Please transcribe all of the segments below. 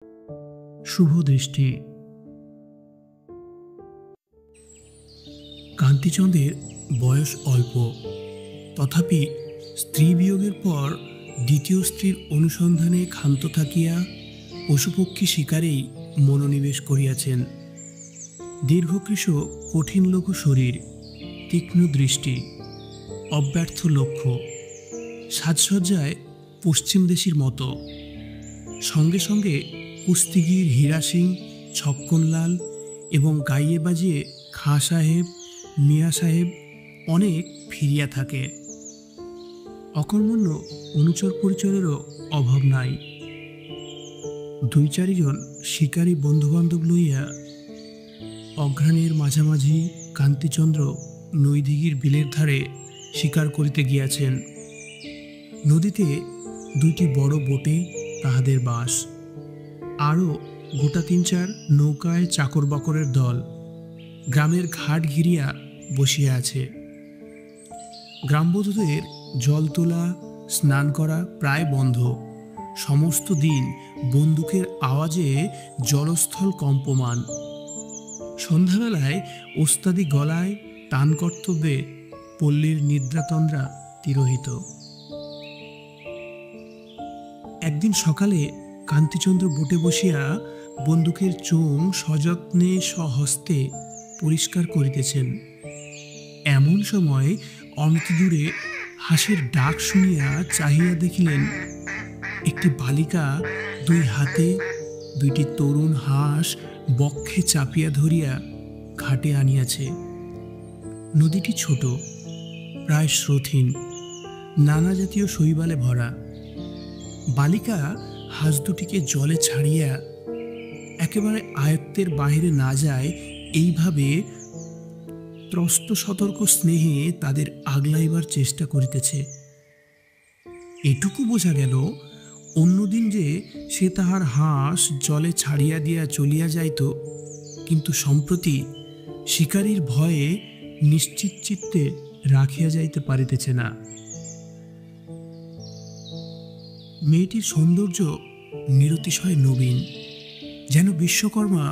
শুভ দৃষ্টি। কান্তিচন্দ্রের বয়স অল্প, তথাপি স্ত্রী বিয়োগের পর দ্বিতীয় স্ত্রীর অনুসন্ধানে ক্ষান্ত থাকিয়া পশুপক্ষী শিকারেই মনোনিবেশ করিয়াছেন। দীর্ঘকৃশ কঠিন লঘু শরীর, তীক্ষ্ণ দৃষ্টি, অব্যর্থ লক্ষ্য, সাজসজ্জায় পশ্চিমদেশীর মতো। সঙ্গে সঙ্গে কুস্তিগির হীরা সিং, ছক্কনলাল এবং গাইয়ে বাজিয়ে খাঁ সাহেব, মিয়া সাহেব অনেক ফিরিয়া থাকে। অকর্মণ্য অনুচর পরিচরেরও অভাব নাই। 2-4 শিকারী বন্ধুবান্ধব লইয়া অঘ্রাণের মাঝামাঝি কান্তিচন্দ্র নৈদিঘির বিলের ধারে শিকার করিতে গিয়াছেন। নদীতে 2টি বড় বোটে তাহাদের বাস, আরও গোটা 3-4 নৌকায় চাকর বাকরের দল গ্রামের ঘাট ঘিরিয়া বসিয়া আছে। গ্রামবধূদের জল তোলা, স্নান করা প্রায় বন্ধ। সমস্ত দিন বন্দুকের আওয়াজে জলস্থল কম্পমান। সন্ধ্যাবেলায় ওস্তাদি গলায় টান কর্তব্যে পল্লীর নিদ্রাতন্দ্রা তিরোহিত। একদিন সকালে কান্তিচন্দ্র বোটে বসিয়া বন্দুকের চোং সযত্নে স্বহস্তে পরিষ্কার করিতেছেন। এমন সময় অনতিদূরে হাঁসের ডাক শুনিয়া চাহিয়া দেখিলেন, একটি বালিকা 2 হাতে 2টি তরুণ হাঁস বক্ষে চাপিয়া ধরিয়া ঘাটে আনিয়াছে। নদীটি ছোট, প্রায় স্রোতহীন, নানা জাতীয় শৈবালে ভরা। বালিকা হাঁস দুটিকে জলে ছাড়িয়া একেবারে আয়ত্তের বাহিরে না যায় এইভাবে ত্রস্ত সতর্ক স্নেহে তাদের আগলাইবার চেষ্টা করিতেছে। এটুকু বোঝা গেল, অন্যদিন যে সে তাহার হাঁস জলে ছাড়িয়া দিয়া চলিয়া যাইত, কিন্তু সম্প্রতি শিকারীর ভয়ে নিশ্চিত চিত্তে রাখিয়া যাইতে পারিতেছে না। মেয়েটির সৌন্দর্য নিরতিশয় নবীন, যেন বিশ্বকর্মা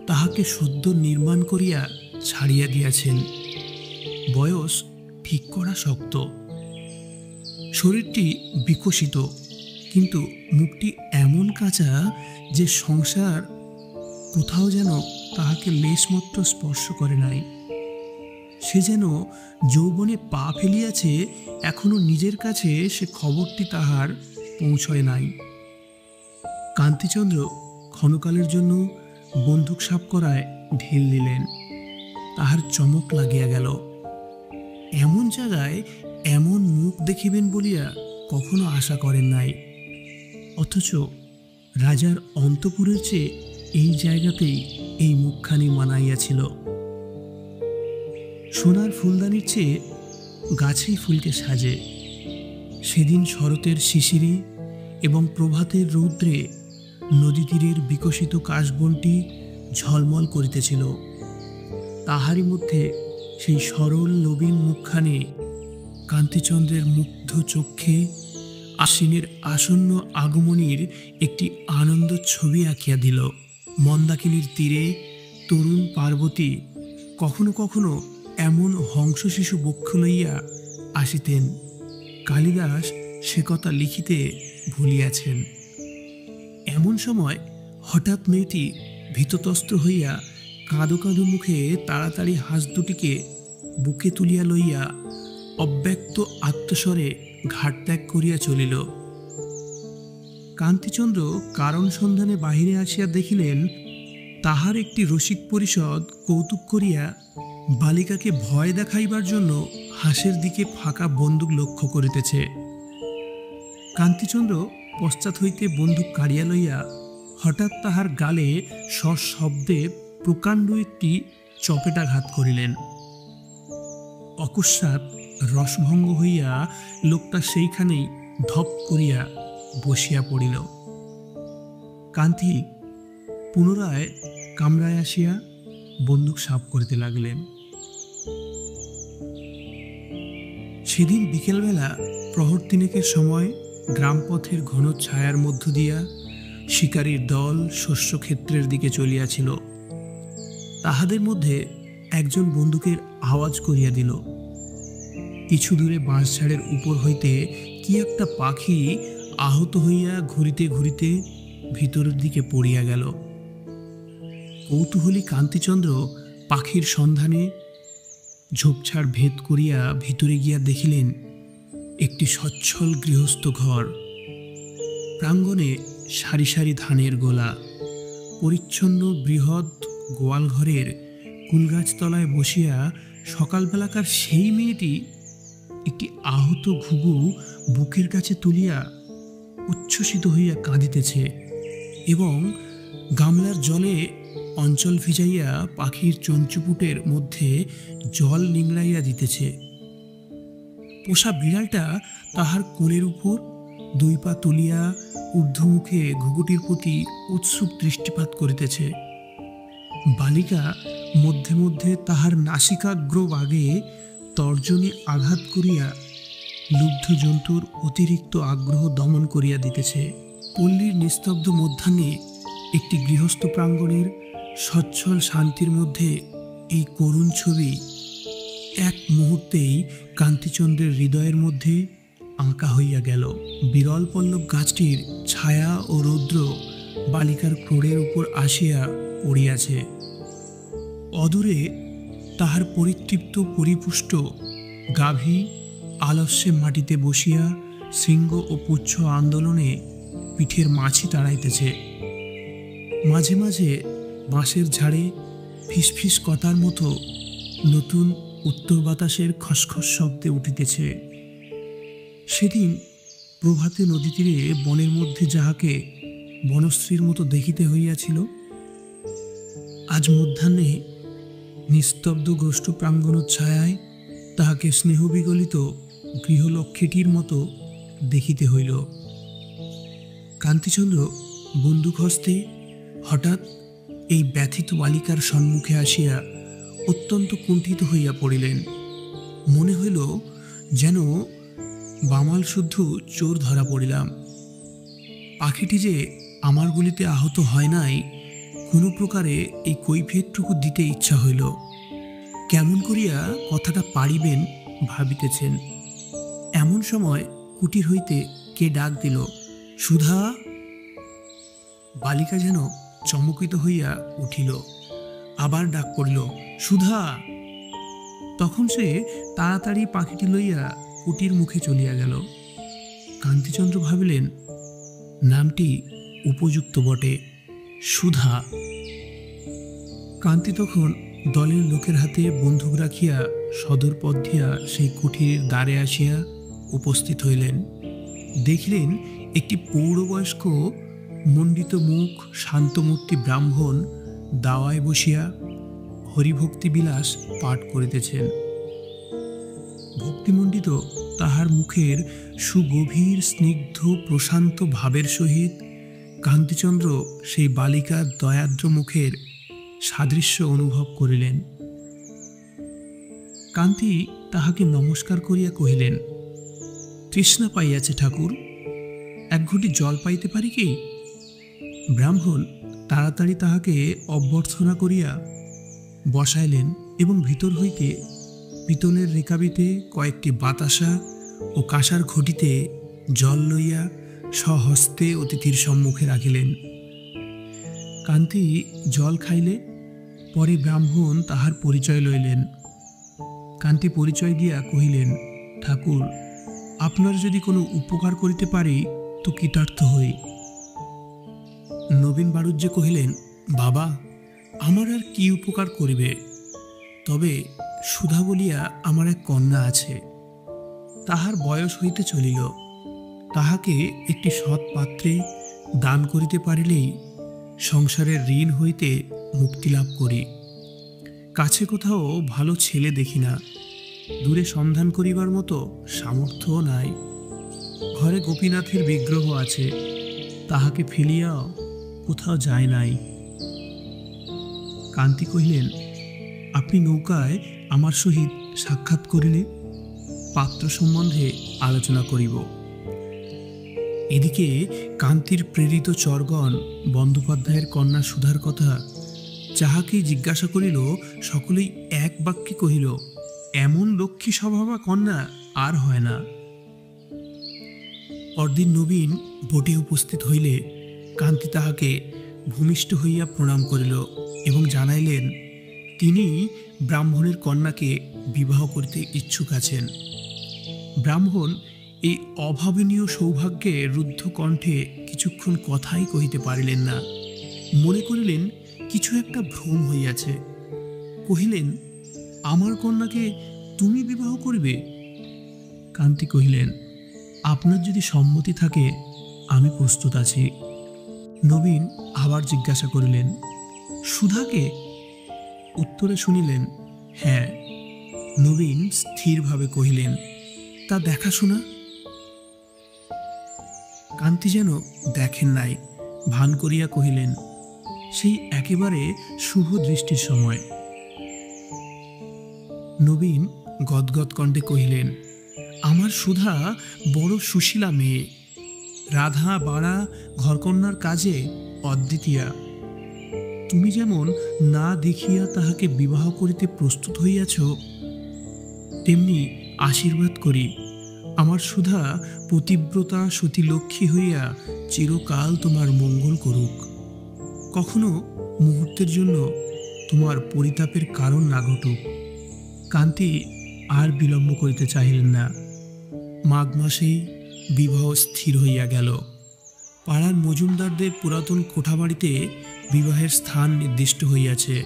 তাহাকে সদ্য নির্মাণ করিয়া ছাড়িয়া দিয়াছেন। বয়স ঠিক করা শক্ত, শরীরটি বিকশিত, কিন্তু মুখটি এমন কাঁচা যে সংসার কোথাও যেন তাহাকে লেশমাত্র স্পর্শ করে নাই। সে যেন যৌবনে পা ফেলিয়াছে, এখনো নিজের কাছে সে খবরটি তাহার পৌঁছয় নাই। কান্তিচন্দ্র ক্ষণকালের জন্য বন্দুক সাপ করায় ঢিল দিলেন। তাহার চমক লাগিয়া গেল। এমন জায়গায় এমন মুখ দেখিবেন বলিয়া কখনো আশা করেন নাই। অথচ রাজার অন্তপুরের চেয়ে এই জায়গাতেই এই মুখখানি মানাইয়াছিল। সোনার ফুলদানির চেয়ে গাছেই ফুলকে সাজে। সেদিন শরতের শিশিরে এবং প্রভাতের রৌদ্রে নদী তীরের বিকশিত কাশবনটি ঝলমল করিতেছিল। তাহারই মধ্যে সেই সরল নবীন মুখখানে কান্তিচন্দ্রের মুগ্ধ চক্ষে আশ্বিনের আসন্ন আগমনীর একটি আনন্দ ছবি আঁকিয়া দিল। মন্দাকিনীর তীরে তরুণ পার্বতী কখনো কখনো এমন হংস শিশু বক্ষ লইয়া আসিতেন। কালিদাস সে কথা লিখিতে ভুলিয়াছেন। এমন সময় হঠাৎ মেয়েটি ভীততস্ত্র হইয়া কাঁদো কাঁদো মুখে তাড়াতাড়ি হাঁস দুটিকে বুকে তুলিয়া লইয়া অব্যক্ত আত্মস্বরে ঘাট ত্যাগ করিয়া চলিল। কান্তিচন্দ্র কারণ সন্ধানে বাহিরে আসিয়া দেখিলেন, তাহার একটি রসিক পরিষদ কৌতুক করিয়া বালিকাকে ভয় দেখাইবার জন্য হাঁসের দিকে ফাঁকা বন্দুক লক্ষ্য করিতেছে। কান্তিচন্দ্র পশ্চাৎ হইতে বন্দুক কাড়িয়া লইয়া হঠাৎ তাহার গালে সশব্দে প্রকাণ্ড একটি চপেটাঘাত করিলেন। অকস্মাৎ রসভঙ্গ হইয়া লোকটা সেইখানেই ধপ করিয়া বসিয়া পড়িল। কান্তি পুনরায় কামরায় আসিয়া বন্দুক সাপ করিতে লাগলেন। সেদিন বিকেলবেলা প্রহর 3-এর সময় গ্রামপথের ঘন ছায়ার মধ্য দিয়া শিকারীর দল শস্যক্ষেত্রের দিকে চলিয়াছিল। তাহাদের মধ্যে একজন বন্দুকের আওয়াজ করিয়া দিল। কিছু দূরে বাঁশঝাড়ের উপর হইতে কি একটা পাখি আহত হইয়া ঘুরিতে ঘুরিতে ভিতরের দিকে পড়িয়া গেল। কৌতূহলী কান্তিচন্দ্র পাখির সন্ধানে ঝোপঝাড় ভেদ করিয়া ভিতরে গিয়া দেখিলেন একটি সচ্ছল গৃহস্থ ঘর। প্রাঙ্গণে সারি সারি ধানের গোলা। পরিচ্ছন্ন বৃহৎ গোয়াল ঘরের কুলগাছতলায় বসিয়া সকালবেলাকার সেই মেয়েটি একটি আহত ঘুঘু বুকের কাছে তুলিয়া উচ্ছ্বসিত হইয়া কাঁদিতেছে এবং গামলার জলে অঞ্চল ভিজাইয়া পাখির চঞ্চুপুটের মধ্যে জল নিংড়াইয়া দিতেছে। পোষা বিড়ালটা তাহার কোলের উপর দুই পা তুলিয়া ঊর্ধ্বমুখে ঘুঘুটির প্রতি উৎসুক দৃষ্টিপাত করিতেছে। বালিকা মধ্যে মধ্যে তাহার নাসিকাগ্রভাগে তর্জনী আঘাত করিয়া লুব্ধ জন্তুর অতিরিক্ত আগ্রহ দমন করিয়া দিতেছে। পল্লীর নিস্তব্ধ মধ্যাহ্নে একটি গৃহস্থ প্রাঙ্গণের সচ্ছল শান্তির মধ্যে এই করুণ ছবি এক মুহূর্তেই কান্তিচন্দ্রের হৃদয়ের মধ্যে আঁকা হইয়া গেল। বিরল পল্লব গাছটির ছায়া ও রৌদ্র বালিকার ক্রোড়ের উপর আসিয়া পড়িয়াছে। অদূরে তাহার পরিতৃপ্ত পরিপুষ্ট গাভী আলস্যে মাটিতে বসিয়া শৃঙ্গ ও পুচ্ছ আন্দোলনে পিঠের মাছি তাড়াইতেছে। মাঝে মাঝে বাঁশের ঝাড়ে ফিসফিস কথার মতো নতুন উত্তর বাতাসের খসখস শব্দে উঠিতেছে। সেদিন প্রভাতে নদী তীরে বনের মধ্যে যাহাকে বনশ্রীর মতো দেখিতে হইয়াছিল, আজ মধ্যাহ্নে নিস্তব্ধ গোষ্ঠ প্রাঙ্গণ ছায়ায় তাহাকে স্নেহবিগলিত গৃহলক্ষ্মীটির মতো দেখিতে হইল। কান্তিচন্দ্র বন্দুক হস্তে হঠাৎ এই ব্যথিত বালিকার সম্মুখে আসিয়া অত্যন্ত কুণ্ঠিত হইয়া পড়িলেন। মনে হইল যেন বামাল শুদ্ধ চোর ধরা পড়িলাম। পাখিটি যে আমার গুলিতে আহত হয় নাই, কোনো প্রকারে এই কৈফিয়তটুকু দিতে ইচ্ছা হইল। কেমন করিয়া কথাটা পারিবেন ভাবিতেছেন। এমন সময় কুটির হইতে কে ডাক দিল, সুধা। বালিকা যেন চমকিত হইয়া উঠিল। আবার ডাক পড়িল, সুধা। তখন সে তাড়াতাড়ি পাখিটি লইয়া কুটির মুখে চলিয়া গেল। কান্তিচন্দ্র ভাবিলেন, নামটি উপযুক্ত বটে, সুধা। কান্তি তখন দলের লোকের হাতে বন্দুক রাখিয়া সদর পথ দিয়া সেই কুঠিরের দ্বারে আসিয়া উপস্থিত হইলেন। দেখিলেন একটি পৌরবয়স্ক মণ্ডিত মুখ শান্তমূর্তি ব্রাহ্মণ দাওয়ায় বসিয়া হরিভক্তি বিলাস পাঠ করিতেছেন। ভক্তিমণ্ডিত তাহার মুখের সুগভীর স্নিগ্ধ প্রশান্ত ভাবের সহিত কান্তিচন্দ্র সেই বালিকার দয়াদ্র মুখের সাদৃশ্য অনুভব করিলেন। কান্তি তাহাকে নমস্কার করিয়া কহিলেন, তৃষ্ণা পাইয়াছে ঠাকুর, এক ঘটি জল পাইতে পারি কি? ব্রাহ্মণ তাড়াতাড়ি তাহাকে অভ্যর্থনা করিয়া বসাইলেন এবং ভিতর হইতে পিতলের রেকাবিতে কয়েকটি বাতাসা ও কাঁসার ঘটিতে জল লইয়া স্বহস্তে অতিথির সম্মুখে রাখিলেন। কান্তি জল খাইলে পরে ব্রাহ্মণ তাহার পরিচয় লইলেন। কান্তি পরিচয় দিয়া কহিলেন, ঠাকুর, আপনার যদি কোনো উপকার করিতে পারি তো কৃতার্থ হই। নবীন বাড়ুজ্যে কহিলেন, বাবা, আমার আর কি উপকার করিবে? তবে সুধা বলিয়া আমার এক কন্যা আছে, তাহার বয়স হইতে চলিল। তাহাকে একটি সৎ পাত্রে দান করিতে পারিলেই সংসারের ঋণ হইতে মুক্তি লাভ করি। কাছে কোথাও ভালো ছেলে দেখি না, দূরে সন্ধান করিবার মতো সামর্থ্যও নাই। ঘরে গোপীনাথের বিগ্রহ আছে, তাহাকে ফেলিয়াও কোথাও যায় নাই। কান্তি কহিলেন, আপনি নৌকায় আমার সহিত সাক্ষাৎ করিলে পাত্র সম্বন্ধে আলোচনা করিব। এদিকে কান্তির প্রেরিত চরগণ বন্দ্যোপাধ্যায়ের কন্যা সুধার কথা যাহাকেই জিজ্ঞাসা করিল, সকলেই এক বাক্যে কহিল, এমন লক্ষ্মী স্বভাবা কন্যা আর হয় না। পরদিন নবীন ভোটে উপস্থিত হইলে কান্তি তাহাকে ভূমিষ্ঠ হইয়া প্রণাম করিল এবং জানাইলেন তিনি ব্রাহ্মণের কন্যাকে বিবাহ করিতে ইচ্ছুক আছেন। ব্রাহ্মণ এই অভাবনীয় সৌভাগ্যে রুদ্ধ কণ্ঠে কিছুক্ষণ কথাই কহিতে পারিলেন না। মনে করিলেন কিছু একটা ভ্রম হইয়াছে। কহিলেন, আমার কন্যাকে তুমি বিবাহ করিবে? কান্তি কহিলেন, আপনার যদি সম্মতি থাকে আমি প্রস্তুত আছি। নবীন আবার জিজ্ঞাসা করিলেন, সুধাকে? উত্তরে শুনিলেন, হ্যাঁ। নবীন স্থিরভাবে কহিলেন, তা দেখাশোনা? কান্তি যেন দেখেন নাই, ভান করিয়া কহিলেন, সেই একেবারে শুভ দৃষ্টির সময়। নবীন গদগদ কণ্ঠে কহিলেন, আমার সুধা বড় সুশীলা মেয়ে, রাধা বাড়া ঘরকন্যার কাজে অদ্বিতীয়া। তুমি যেমন না দেখিয়া তাহাকে বিবাহ করিতে প্রস্তুত হইয়াছ, তেমনি আশীর্বাদ করি আমার সুধা পতিব্রতা সতীলক্ষ্মী হইয়া চিরকাল তোমার মঙ্গল করুক। কখনো মুহূর্তের জন্য তোমার পরিতাপের কারণ না ঘটুক। কান্তি আর বিলম্ব করিতে চাহিলেন না। মাঘ মাসেই বিবাহ স্থির হইয়া গেল। পাড়ার মজুমদারদের পুরাতন কোঠাবাড়িতে বিবাহের স্থান নির্দিষ্ট হইয়াছে।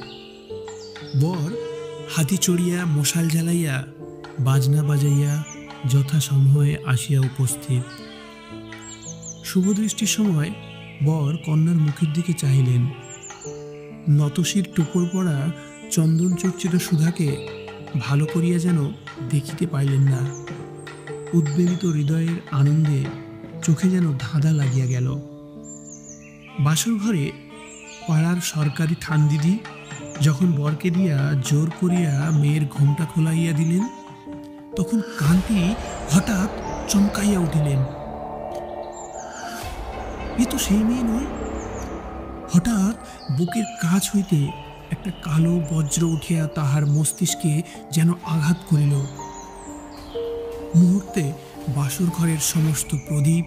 বর হাতি চড়িয়া মশাল জ্বালাইয়া বাজনা বাজাইয়া যথাসময়ে আসিয়া উপস্থিত। শুভদৃষ্টির সময় বর কন্যার মুখের দিকে চাহিলেন। নতশির টোপর পড়া চন্দন চর্চিত সুধাকে ভালো করিয়া যেন দেখিতে পাইলেন না। উদ্বেলিত হৃদয়ের আনন্দে চোখে যেন ধাঁধা লাগিয়া গেল। বাসর ঘরে পাড়ার সরকারি ঠান্দিদি যখন বরকে দিয়া জোর করিয়া মেয়ের ঘোমটা খোলাইয়া দিলেন, তখন কান্তি হঠাৎ চমকাইয়া উঠিলেন। এ তো সেই মেয়ে নয়। হঠাৎ বুকের কাছ হইতে একটা কালো বজ্র উঠিয়া তাহার মস্তিষ্কে যেন আঘাত করিল। মুহূর্তে বাসর ঘরের সমস্ত প্রদীপ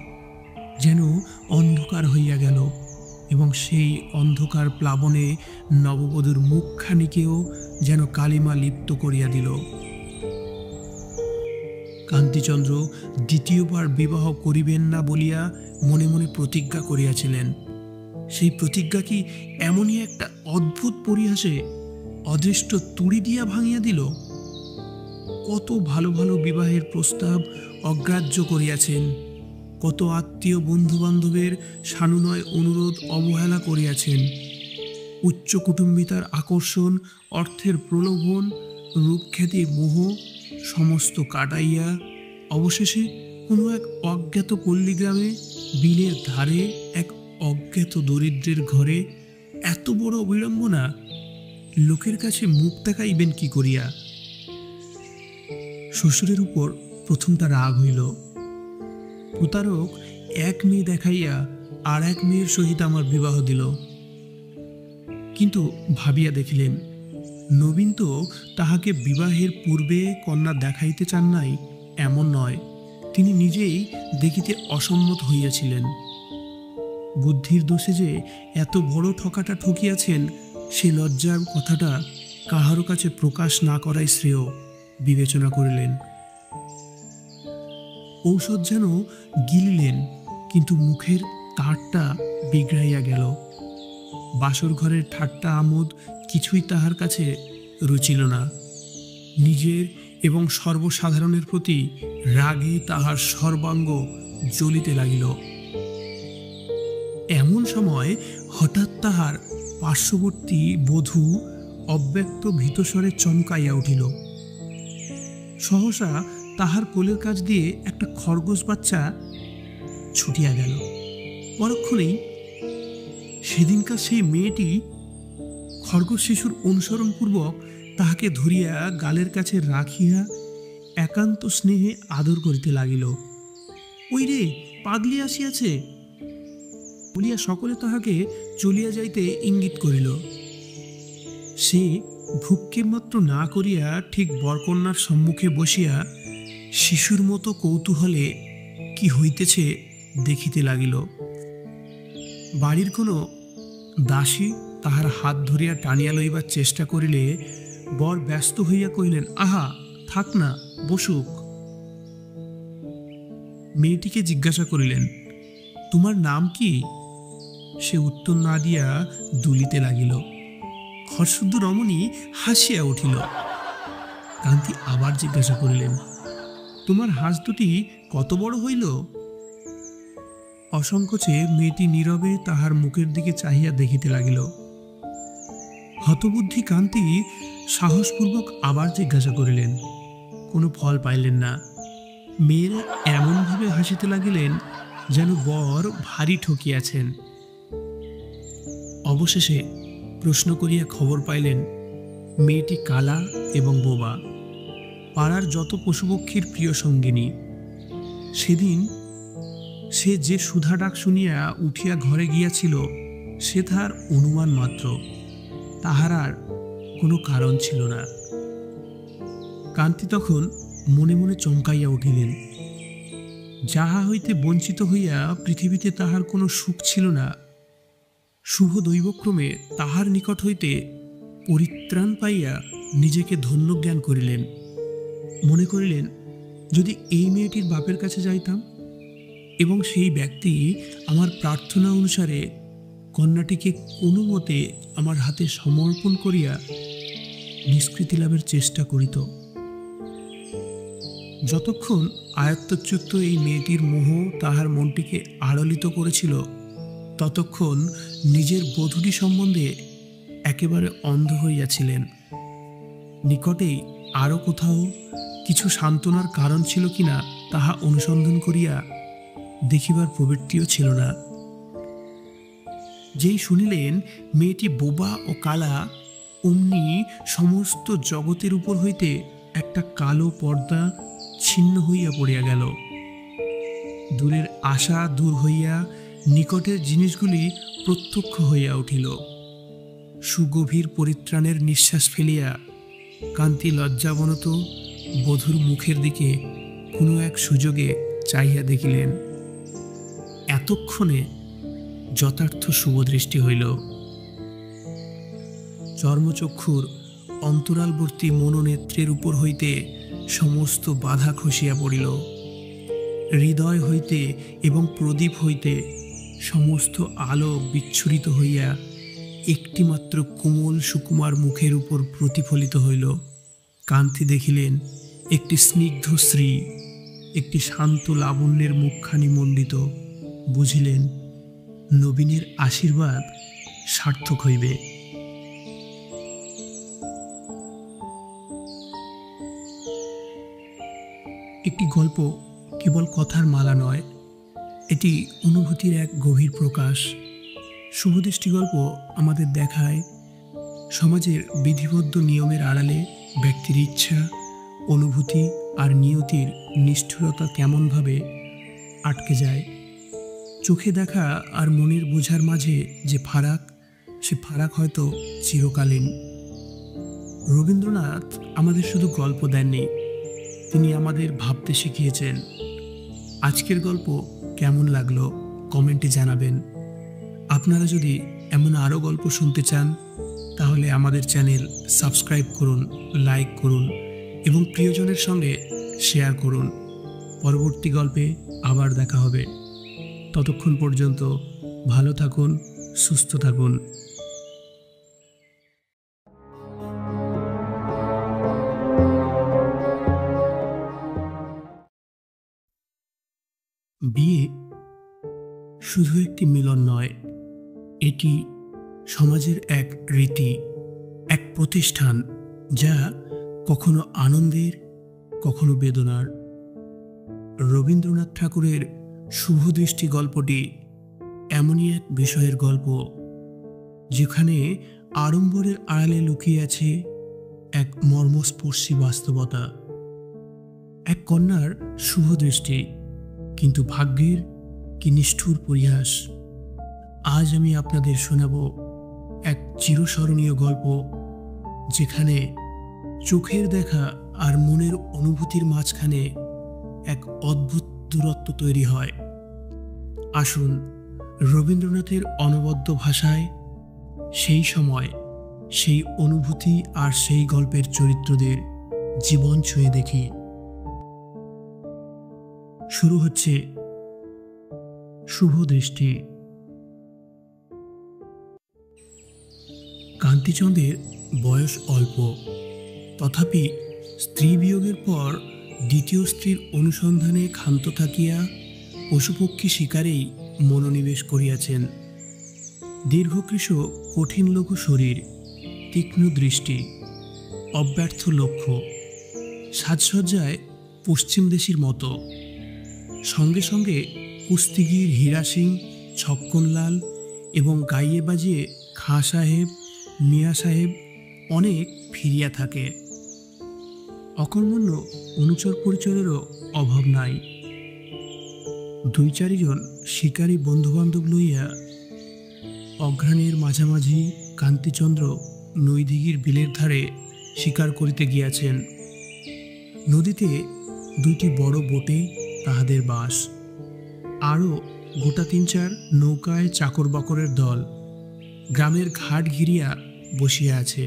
যেন অন্ধকার হইয়া গেল এবং সেই অন্ধকার প্লাবনে নববধূর মুখখানিকেও যেন কালিমা লিপ্ত করিয়া দিল। কান্তিচন্দ্র দ্বিতীয়বার বিবাহ করিবেন না বলিয়া মনে মনে প্রতিজ্ঞা করিয়াছিলেন। সেই প্রতিজ্ঞা কি এমনই একটা অদ্ভুত পরিহাসে অদৃষ্ট তুড়ি দিয়া ভাঙিয়া দিল? কত ভালো ভালো বিবাহের প্রস্তাব অগ্রাহ্য করিয়াছেন, কত আত্মীয় বন্ধু বান্ধবের সানুনয় অনুরোধ অবহেলা করিয়াছেন। উচ্চ কুটুম্বিতার আকর্ষণ, অর্থের প্রলোভন, রূপখ্যাতির মোহ সমস্ত কাটাইয়া অবশেষে কোনো এক অজ্ঞাত পল্লীগ্রামে বিলের ধারে এক অজ্ঞাত দরিদ্রের ঘরে এত বড় অবিড়ম্বনা! লোকের কাছে মুখ দেখাইবেন কি করিয়া? শ্বশুরের উপর প্রথম তার রাগ হইল। প্রতারক এক মেয়ে দেখাইয়া আর এক মেয়ের সহিত আমার বিবাহ দিল। কিন্তু ভাবিয়া দেখিলেন, নবীন তো তাহাকে বিবাহের পূর্বে কন্যা দেখাইতে চান নাই এমন নয়, তিনি নিজেই দেখিতে অসম্মত হইয়াছিলেন। বুদ্ধির দোষে যে এত বড় ঠকাটা ঠকিয়াছেন সে লজ্জার কথাটা কাহারও কাছে প্রকাশ না করাই শ্রেয় বিবেচনা করিলেন। ঔষধ যেন গিলিলেন, কিন্তু মুখের তারটা বিগড়াইয়া গেল। বাসর ঘরের ঠাট্টা আমোদ কিছুই তাহার কাছে রুচিল না। নিজের এবং সর্বসাধারণের প্রতি রাগে তাহার সর্বাঙ্গ জ্বলিতে লাগিল। এমন সময় হঠাৎ তাহার পার্শ্ববর্তী বধূ অব্যক্ত ভীতস্বরে চমকাইয়া উঠিল। সহসা তাহার কোলের কাছ দিয়ে একটা খরগোশ বাচ্চা ছুটিয়া গেল। পরক্ষণেই সেদিনকার সেই মেয়েটি খরগোশ শিশুর অনুসরণপূর্বক তাহাকে ধরিয়া গালের কাছে রাখিয়া একান্ত স্নেহে আদর করিতে লাগিল। ওই রে, পাগলি আসিয়াছে বলিয়া সকলে তাহাকে চলিয়া যাইতে ইঙ্গিত করিল। সে ভ্রুক্ষেপ মাত্র না করিয়া ঠিক বরকন্যার সম্মুখে বসিয়া শিশুর মতো কৌতূহলে কি হইতেছে দেখিতে লাগিল। বাড়ির কোনো দাসী তাহার হাত ধরিয়া টানিয়া লইবার চেষ্টা করিলে বর ব্যস্ত হইয়া কহিলেন, আহা থাক না, বসুক। মেয়েটিকে জিজ্ঞাসা করিলেন, তোমার নাম কি? সে উত্তর না দিয়া দুলিতে লাগিল। হর্ষুদ্ধ রমণী হাসিয়া উঠিল। কান্তি আবার জিজ্ঞাসা করিলেন, তোমার হাঁস দুটি কত বড় হইল? অসংকোচে মেয়েটি নীরবে তাহার মুখের দিকে চাহিয়া দেখিতে লাগিল। হতবুদ্ধি কান্তি সাহসপূর্বক আবার জিজ্ঞাসা করিলেন। কোনো ফল পাইলেন না। মেয়েরা এমনভাবে হাসিতে লাগিলেন যেন বর ভারী ঠকিয়াছেন। অবশেষে প্রশ্ন করিয়া খবর পাইলেন মেয়েটি কালা এবং বোবা, পাড়ার যত পশুপক্ষীর প্রিয় সঙ্গিনী। সেদিন সে যে সুধা ডাক শুনিয়া উঠিয়া ঘরে গিয়াছিল সে তাহার অনুমান মাত্র, তাহার আর কোনো কারণ ছিল না। কান্তি তখন মনে মনে চমকাইয়া উঠিলেন। যাহা হইতে বঞ্চিত হইয়া পৃথিবীতে তাহার কোনো সুখ ছিল না, শুভ দৈবক্রমে তাহার নিকট হইতে পরিত্রাণ পাইয়া নিজেকে ধন্য জ্ঞান করিলেন। মনে করিলেন, যদি এই মেয়েটির বাপের কাছে যাইতাম এবং সেই ব্যক্তি আমার প্রার্থনা অনুসারে কন্যাটিকে কোনো মতে আমার হাতে সমর্পণ করিয়া নিষ্কৃতি লাভের চেষ্টা করিত। যতক্ষণ আয়ত্তচ্যুত এই মেয়েটির মোহ তাহার মনটিকে আড়লিত করেছিল, ততক্ষণ নিজের বধূটি সম্বন্ধে একেবারে অন্ধ হইয়াছিলেন। নিকটেই আরও কোথাও কিছু সান্ত্বনার কারণ ছিল কিনা তাহা অনুসন্ধান করিয়া দেখিবার প্রবৃত্তিও ছিল না। যেই শুনিলেন মেয়েটি বোবা ও কালা, অমনি সমস্ত জগতের উপর হইতে একটা কালো পর্দা ছিন্ন হইয়া পড়িয়া গেল। দূরের আশা দূর হইয়া নিকটের জিনিসগুলি প্রত্যক্ষ হইয়া উঠিল। সুগভীর পরিত্রাণের নিঃশ্বাস ফেলিয়া কান্তি লজ্জাবনত বধূর মুখের দিকে কোনো এক সুযোগে চাহিয়া দেখিলেন। এতক্ষণে যথার্থ শুভদৃষ্টি হইল। চর্মচক্ষুর অন্তরালবর্তী মনোনেত্রের উপর হইতে সমস্ত বাধা খসিয়া পড়িল। হৃদয় হইতে এবং প্রদীপ হইতে সমস্ত আলো বিচ্ছুরিত হইয়া একটিমাত্র কোমল সুকুমার মুখের উপর প্রতিফলিত হইল। কান্তি দেখিলেন একটি স্নিগ্ধ শ্রী, একটি শান্ত লাবণ্যের মুখখানি মণ্ডিত। বুঝিলেন নবীনের আশীর্বাদ সার্থক হইবে। একটি গল্প কেবল কথার মালা নয়, এটি অনুভূতির এক গভীর প্রকাশ। শুভদৃষ্টি গল্প আমাদের দেখায় সমাজের বিধিবদ্ধ নিয়মের আড়ালে ব্যক্তির ইচ্ছা, অনুভূতি আর নিয়তির নিষ্ঠুরতা কেমনভাবে আটকে যায়। চোখে দেখা আর মনের বোঝার মাঝে যে ফারাক, সে ফারাক হয়তো চিরকালীন। রবীন্দ্রনাথ আমাদের শুধু গল্প দেননি, তিনি আমাদের ভাবতে শিখিয়েছেন। আজকের গল্প কেমন লাগলো কমেন্টে জানাবেন। আপনারা যদি এমন আরও গল্প শুনতে চান তাহলে আমাদের চ্যানেল সাবস্ক্রাইব করুন, লাইক করুন এবং প্রিয়জনের সঙ্গে শেয়ার করুন। পরবর্তী গল্পে আবার দেখা হবে। ততক্ষণ পর্যন্ত ভালো থাকুন, সুস্থ থাকুন। বিয়ে শুধু একটি মিলন নয়, এটি সমাজের এক রীতি, এক প্রতিষ্ঠান, যা কখনো আনন্দের, কখনো বেদনার। রবীন্দ্রনাথ ঠাকুরের শুভদৃষ্টি গল্পটি এমনই এক বিষয়ের গল্প যেখানে আড়ম্বরের আড়ালে লুকিয়ে আছে এক মর্মস্পর্শী বাস্তবতা। এক কন্যার শুভদৃষ্টি, কিন্তু ভাগ্যের কি নিষ্ঠুর পরিহাস। আজ আমি আপনাদের শোনাব এক চিরস্মরণীয় গল্প, যেখানে চোখের দেখা আর মনের অনুভূতির মাঝখানে এক অদ্ভুত দূরত্ব তৈরি হয়। আসুন রবীন্দ্রনাথের অনবদ্য ভাষায় সেই সময়, সেই অনুভূতি আর সেই গল্পের চরিত্রদের জীবন ছুঁয়ে দেখি। শুরু হচ্ছে শুভ দৃষ্টি। কান্তিচন্দ্রের বয়স অল্প, তথাপি স্ত্রী বিয়োগের পর দ্বিতীয় স্ত্রীর অনুসন্ধানে ক্ষান্ত থাকিয়া পশুপক্ষী শিকারেই মনোনিবেশ করিয়াছেন। দীর্ঘকৃশ কঠিন লঘু শরীর, তীক্ষ্ণ দৃষ্টি, অব্যর্থ লক্ষ্য, সাজসজ্জায় পশ্চিমদেশীর মতো। সঙ্গে সঙ্গে কুস্তিগির হীরা সিং, ছক্কনলাল এবং গাইয়ে বাজিয়ে খাঁ সাহেব, মিয়া সাহেব অনেক ফিরিয়া থাকে। অকর্মণ্য অনুচর পরিচরেরও অভাব নাই। 2-4 জন শিকারী বন্ধুবান্ধব লইয়া অঘ্রাণের মাঝামাঝি কান্তিচন্দ্র নৈদিঘির বিলের ধারে শিকার করিতে গিয়াছেন। নদীতে 2টি বড় বোটে তাহাদের বাস, আরও গোটা 3-4 নৌকায় চাকর বাকরের দল গ্রামের ঘাট ঘিরিয়া বসিয়া আছে।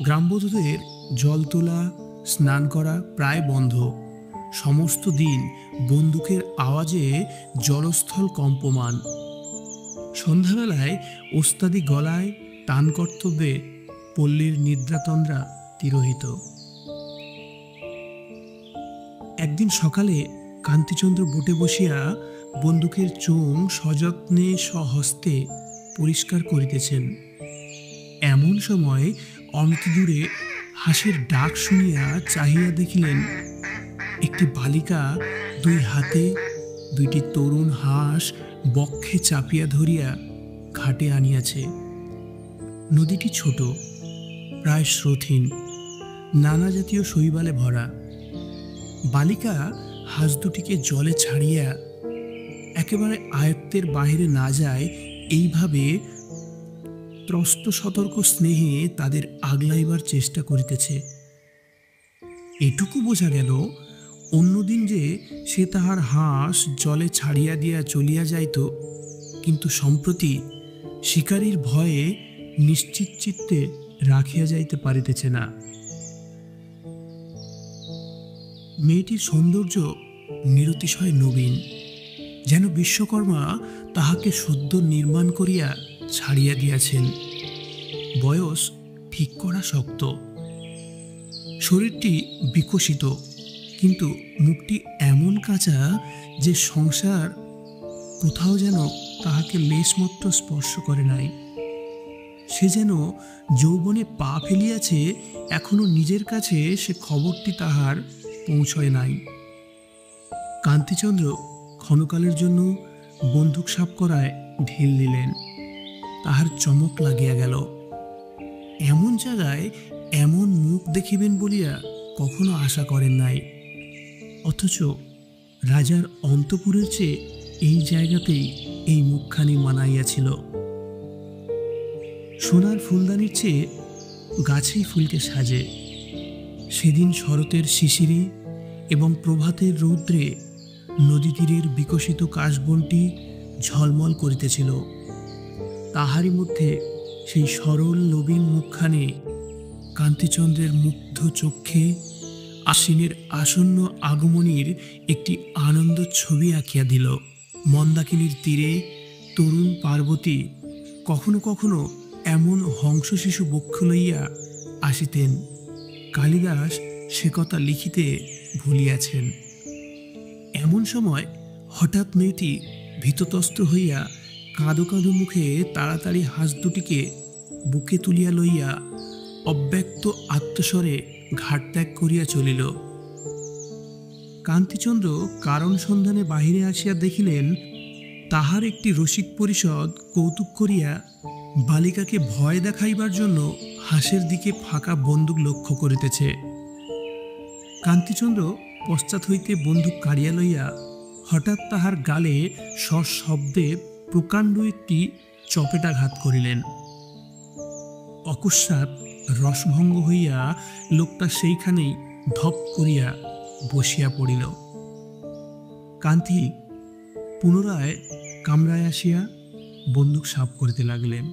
গ্রামবধূদের জল তোলা, স্নান করা প্রায় বন্ধ। সমস্ত দিন বন্দুকের আওয়াজে জলস্থল কম্পমান। সন্ধ্যাবেলায় ওস্তাদি গলায় টান কর্তব্যে পল্লীর নিদ্রাতন্দ্রা তিরোহিত। একদিন সকালে কান্তিচন্দ্র বোটে বসিয়া বন্দুকের চোং সযত্নে স্বহস্তে পরিষ্কার করিতেছেন। এমন সময় অনতিদূরে হাঁসের ডাক শুনিয়া চাহিয়া দেখিলেন, একটি বালিকা 2 হাতে 2টি তরুণ হাঁস বক্ষে চাপিয়া ধরিয়া ঘাটে আনিয়াছে। নদীটি ছোট, প্রায় স্রোতহীন, নানা জাতীয় শৈবালে ভরা। বালিকা হাঁস দুটিকে জলে ছাড়িয়া একেবারে আয়ত্তের বাহিরে না যায় এইভাবে ত্রস্ত সতর্ক স্নেহে তাদের আগলাইবার চেষ্টা করিতেছে। এটুকু বোঝা গেল, অন্যদিন যে সে তাহার হাঁস জলে ছাড়িয়া দিয়া চলিয়া যাইত, কিন্তু সম্প্রতি শিকারীর ভয়ে নিশ্চিত চিত্তে রাখিয়া যাইতে পারিতেছে না। মেয়েটির সৌন্দর্য নিরতিশয় নবীন, যেন বিশ্বকর্মা তাহাকে সদ্য নির্মাণ করিয়া ছাড়িয়া দিয়াছেন। বয়স ঠিক করা শক্ত, শরীরটি বিকশিত, কিন্তু মুখটি এমন কাঁচা যে সংসার কোথাও যেন তাহাকে লেশমাত্র স্পর্শ করে নাই। সে যেন যৌবনে পা ফেলিয়াছে, এখনো নিজের কাছে সে খবরটি তাহার পৌঁছয় নাই। কান্তিচন্দ্র ক্ষণকালের জন্য বন্দুক সাপ করায় ঢিল দিলেন। তাহার চমক লাগিয়া গেল। এমন জায়গায় এমন মুখ দেখিবেন বলিয়া কখনো আশা করেন নাই। অথচ রাজার অন্তপুরের চেয়ে এই জায়গাতেই এই মুখখানি মানাইয়াছিল। সোনার ফুলদানির চেয়ে গাছেই ফুলকে সাজে। সেদিন শরতের শিশিরে এবং প্রভাতের রৌদ্রে নদী তীরের বিকশিত কাশবনটি ঝলমল করিতেছিল। তাহারই মধ্যে সেই সরল নবীন মুখখানে কান্তিচন্দ্রের মুগ্ধ চক্ষে আশ্বিনের আসন্ন আগমনীর একটি আনন্দ ছবি আঁকিয়া দিল। মন্দাকিনীর তীরে তরুণ পার্বতী কখনো কখনো এমন হংস শিশু বক্ষ লইয়া আসিতেন। কালিদাস সে কথা লিখিতে ভুলিয়াছেন। এমন সময় হঠাৎ মেয়েটি ভীতত্রস্ত হইয়া কাঁদো কাঁদো মুখে তাড়াতাড়ি হাঁস দুটিকে বুকে তুলিয়া লইয়া অব্যক্ত আত্মস্বরে ঘাট ত্যাগ করিয়া চলিল। কান্তিচন্দ্র কারণ সন্ধানে বাহিরে আসিয়া দেখিলেন, তাহার একটি রসিক পরিষদ কৌতুক করিয়া বালিকাকে ভয় দেখাইবার জন্য হাঁসের দিকে ফাঁকা বন্দুক লক্ষ্য করিতেছে। কান্তিচন্দ্র পশ্চাৎ হইতে বন্দুক কাড়িয়া লইয়া হঠাৎ তাহার গালে সশব্দে প্রকাণ্ড একটি চপেটাঘাত করিলেন। অকস্মাৎ রসভঙ্গ হইয়া লোকটা সেইখানেই ধপ করিয়া বসিয়া পড়িল। কান্তি পুনরায় কামরায় আসিয়া বন্দুক সাফ করিতে লাগিলেন।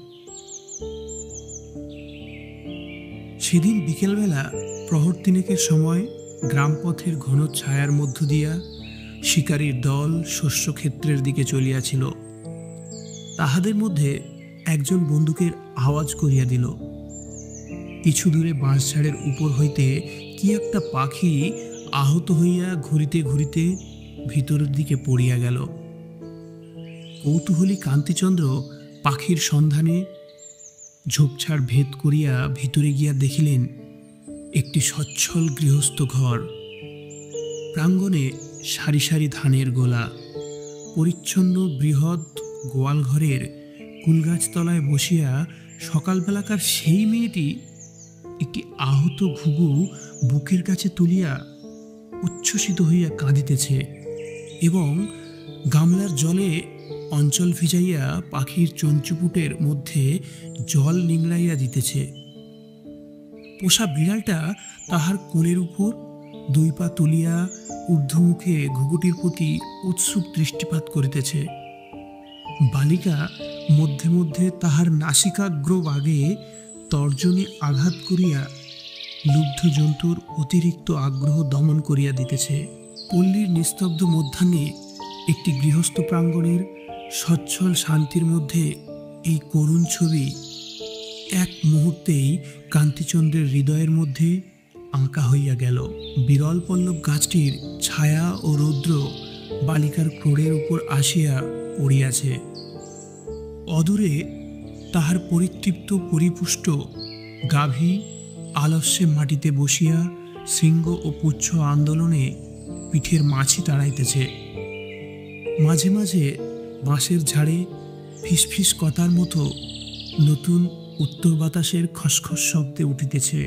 সেদিন বিকেলবেলা প্রহর তিনেকের সময় গ্রামপথের ঘন ছায়ার মধ্য দিয়া শিকারীর দল শস্যক্ষেত্রের দিকে চলিয়াছিল। তাহাদের মধ্যে একজন বন্দুকের আওয়াজ করিয়া দিল। কিছু দূরে বাঁশঝাড়ের উপর হইতে কি একটা পাখি আহত হইয়া ঘুরিতে ঘুরিতে ভিতরের দিকে পড়িয়া গেল। কৌতূহলী কান্তিচন্দ্র পাখির সন্ধানে ঝোপঝাড় ভেদ করিয়া ভিতরে গিয়া দেখিলেন একটি সচ্ছল গৃহস্থ ঘর। প্রাঙ্গণে সারি সারি ধানের গোলা। পরিচ্ছন্ন বৃহৎ গোয়াল ঘরের কুলগাছতলায় বসিয়া সকালবেলাকার সেই মেয়েটি একটি আহত ঘুঘু বুকের কাছে তুলিয়া উচ্ছ্বসিত হইয়া কাঁদিতেছে এবং গামলার জলে অঞ্চল ভিজাইয়া পাখির চঞ্চুপুটের মধ্যে জল নিংড়াইয়া দিতেছে। পোষা বিড়ালটা তাহার কোলের উপর দুই পা তুলিয়া ঊর্ধ্বমুখে ঘুঘুটির প্রতি উৎসুক দৃষ্টিপাত করিতেছে। বালিকা মধ্যে মধ্যে তাহার নাসিকাগ্রভাগে তর্জনী আঘাত করিয়া লুব্ধ জন্তুর অতিরিক্ত আগ্রহ দমন করিয়া দিতেছে। পল্লীর নিস্তব্ধ মধ্যাহ্নে একটি গৃহস্থ প্রাঙ্গণের সচ্ছল শান্তির মধ্যে এই করুণ ছবি এক মুহূর্তেই কান্তিচন্দ্রের হৃদয়ের মধ্যে আঁকা হইয়া গেল। বিরল পল্লব গাছটির ছায়া ও রৌদ্র বালিকার ক্রোড়ের উপর আসিয়া পড়িয়াছে। অদূরে তাহার পরিতৃপ্ত পরিপুষ্ট গাভী আলস্যে মাটিতে বসিয়া শৃঙ্গ ও পুচ্ছ আন্দোলনে পিঠের মাছি তাড়াইতেছে। মাঝে মাঝে বাঁশের ঝাড়ে ফিসফিস কথার মতো নতুন উত্তর বাতাসের খসখস শব্দে উঠিতেছে।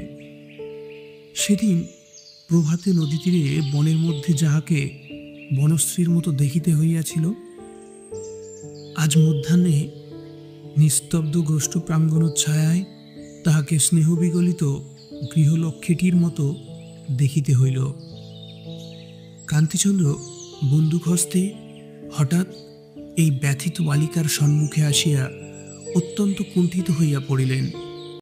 সেদিন প্রভাতে নদী তীরে বনের মধ্যে যাহাকে বনশ্রীর মতো দেখিতে হইয়াছিল, আজ মধ্যাহ্নে নিস্তব্ধ গ্রষ্ট প্রাঙ্গণোচ্ছায়ায় তাহাকে স্নেহবিগলিত গৃহলক্ষ্মীটির মতো দেখিতে হইল। কান্তিচন্দ্র বন্দুক হস্তে হঠাৎ এই ব্যথিত বালিকার সম্মুখে আসিয়া অত্যন্ত কুণ্ঠিত হইয়া পড়িলেন।